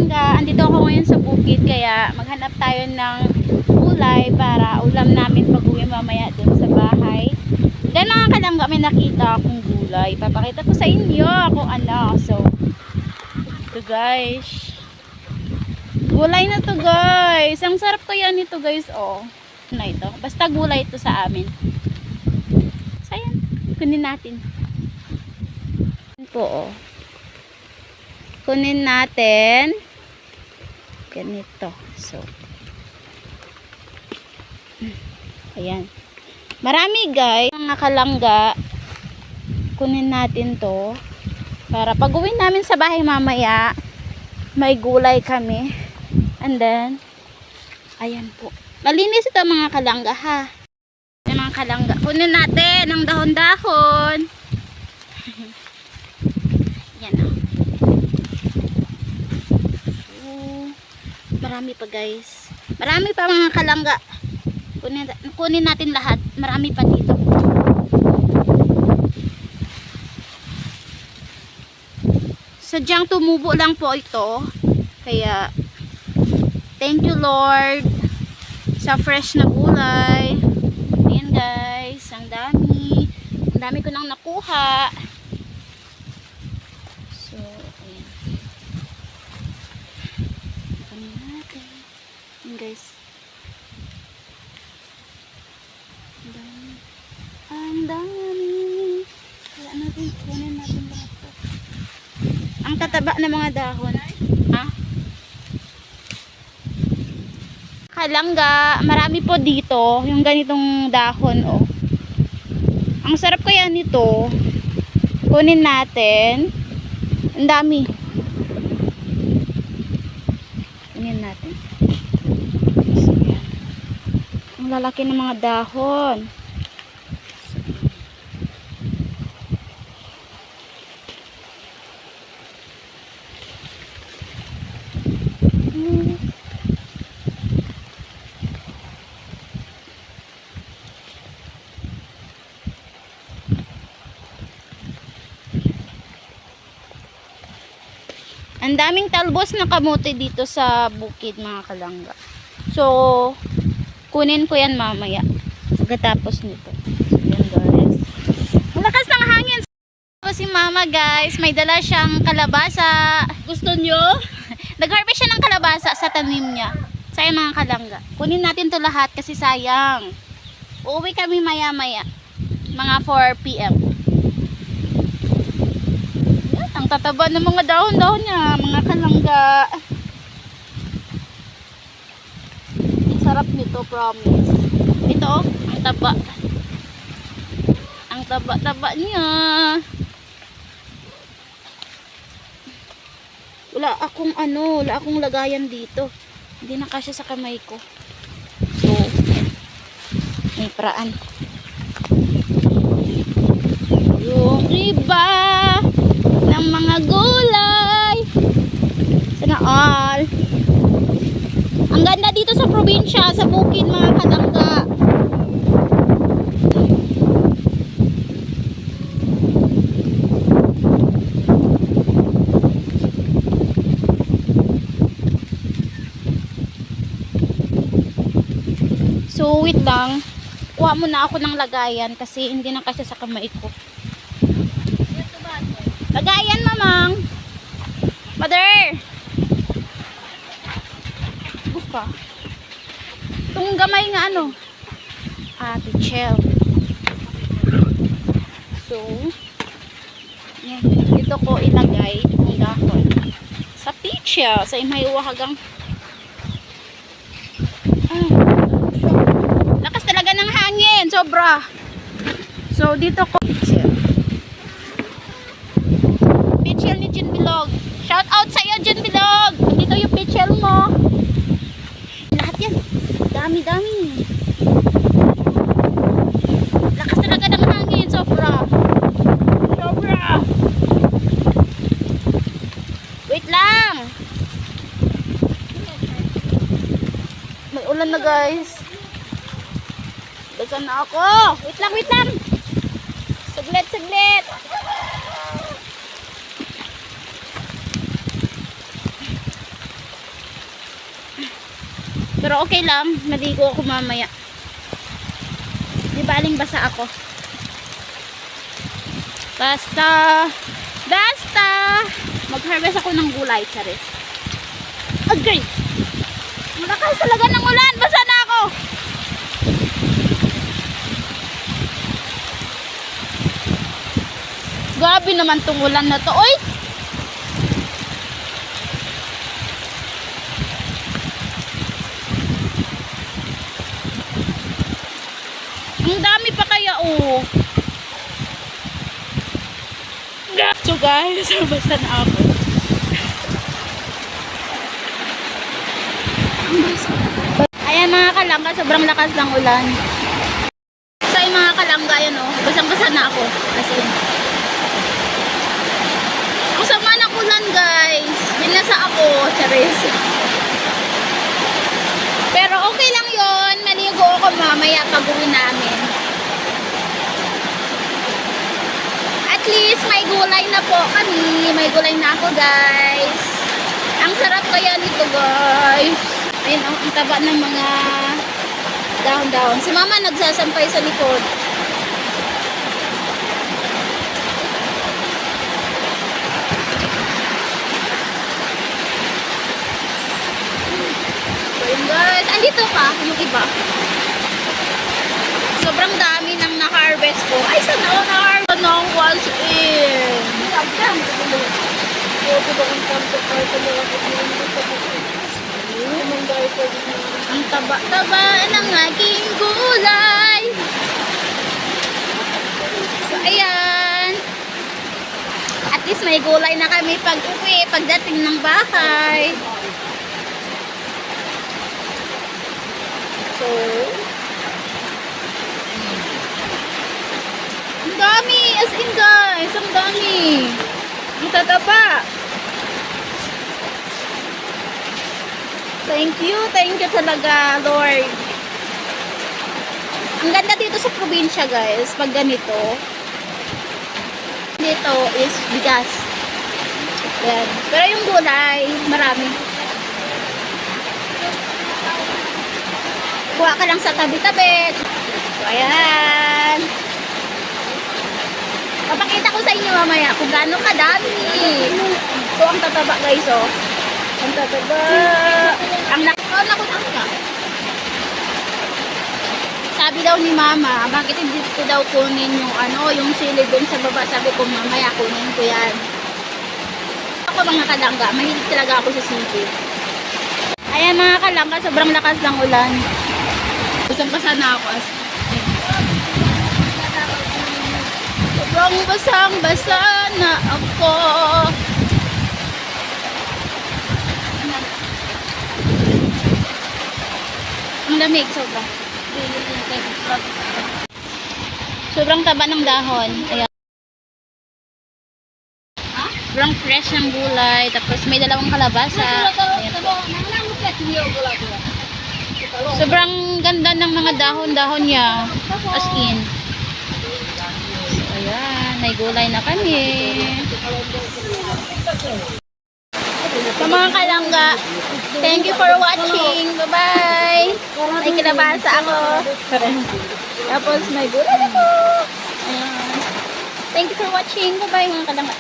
kalangga, andito ako ngayon sa bukid kaya maghanap tayo ng gulay para ulam namin pag-uwi mamaya dun sa bahay. Then mga kalangga, may nakita akong gulay. Papakita ko sa inyo kung ano. So, ito guys. Gulay na to guys. Ang sarap kaya nito guys. Oh, na ito. Basta gulay ito sa amin. So, ayan. Kunin natin. Po, oh. Kunin natin ganito. So ayan, marami guys mga kalangga. Kunin natin to para pag uwi namin sa bahay mamaya may gulay kami. And then ayan po, malinis ito mga kalangga ha. Mga kalangga, kunin natin ang dahon-dahon. Yan o. Marami pa guys. Marami pa mga kalangga. Kunin natin lahat. Marami pa dito. Sadyang tumubo lang po ito. Kaya thank you Lord sa fresh na gulay. Ayan guys. Ang dami. Ang dami ko nang nakuha. So ayan. Guys, ang dami. Kaya natin, kunin natin lahat to. Ang tataba ng mga dahon. Ha? Kalangga, marami po dito yung ganitong dahon. Oh. Ang sarap kaya nito. Kunin natin. Ang dami. Kunin natin. Ang lalaki ng mga dahon. Ang daming talbos na kamote dito sa bukid mga kalangga. So, kunin ko yan mamaya pagkatapos nito. So, yan guys. Ang lakas ng hangin. So, si mama guys, may dala siyang kalabasa. Gusto nyo? Nag-harvest siya ng kalabasa sa tanim niya. Sayang mga kalangga. Kunin natin to lahat kasi sayang. Uuwi kami maya maya. Mga 4 PM. Yan, ang tataba ng mga dahon-dahon niya mga kalangga. Sarap nito, promise. Ito, ang taba. Ang taba-taba niya. Wala akong lagayan dito. Hindi na kasya sa kamay ko. So, may paraan. Yung iba ng mga gulay. Sana all. Ang ganda dito sa probinsya, sa bukid mga kalangga. So wait lang, kuha muna ako ng lagayan kasi hindi na kasi sa kamay ko. Lagayan mamang. Mother! Buka. Itong gamay nga ano. Pichel. So, yan. Dito ko ilagay itong dahon. Sa pichel. Sa may wahagang. Lakas talaga ng hangin. Sobra. So, dito ko pichel. Pichel ni Jun Bilog. Shout out sa iyo Jun Bilog. Dito yung pichel mo. Lahat yan. Dami-dami. Lakas talaga ng hangin. Sobra. Sobra. Wait lang. May ulan na guys. Basa na ako. Wait lang, wait lang. Saglit, saglit. Pero okay lang, maligo ako mamaya. Di baling basa ako. Basta mag-harvest ako ng gulay, charis. Agree. Malakas talaga ng ulan, basa na ako. Grabe naman tong ulan na to, oy. Ang dami pa kaya, oh. So guys, basta na ako. Ayan mga kalangga, sobrang lakas ng ulan. So yung mga kalangga, ayan oh, basang-basa na ako. As in. Ang sama ng ulan guys. Binasa ako, charis. Pero okay lang yon, maligo ako mamaya pag uwi namin. At least may gulay na po kami. May gulay na ako guys. Ang sarap kaya nito guys. Ayun ang taba ng mga dahon-dahon. Si mama nagsasampay sa likod. So yun guys. Andito pa yung iba. Sobrang dami nang na-harvest ko. Ay, sana ako na-harvest ng was in. Ang taba-taba ng aking gulay. So, ayan. At least may gulay na kami pag-uwi, pagdating ng bahay. So, ang dami, as in guys, ang dami. Ang tataba. Thank you talaga, Lord. Ang ganda dito sa probinsya guys, pag ganito. Dito is bigas. Yan. Pero yung gulay, marami. Kuha ka lang sa tabi-tabi. So, ayan. Papakita ko sa inyo mamaya kung gaano kadami. So, ang tataba guys, oh. Ang tataba. Ang nakakot ka. Sabi daw ni mama, bakit hindi ko daw kunin yung ano, yung sili dun sa baba. Sabi ko, mamaya kunin ko yan. Ako mga kalangga, mahilig talaga ako sa sili. Ayan mga kalangga, sobrang lakas ng ulan. Basang-basa na ako as sobrang basang-basa na ako. Ang lamig, sobra. Sobrang taba ng dahon. Ayan. Sobrang fresh ng gulay. Tapos may dalawang kalabasa. Ayan. Sobrang ganda ng mga dahon-dahon niya. As in. So, ayan. May gulay na kami. Sa mga kalangga, thank you for watching. Bye-bye. May kalabasa ako. Tapos may gulay ako. Ayan. Thank you for watching. Bye-bye mga kalangga.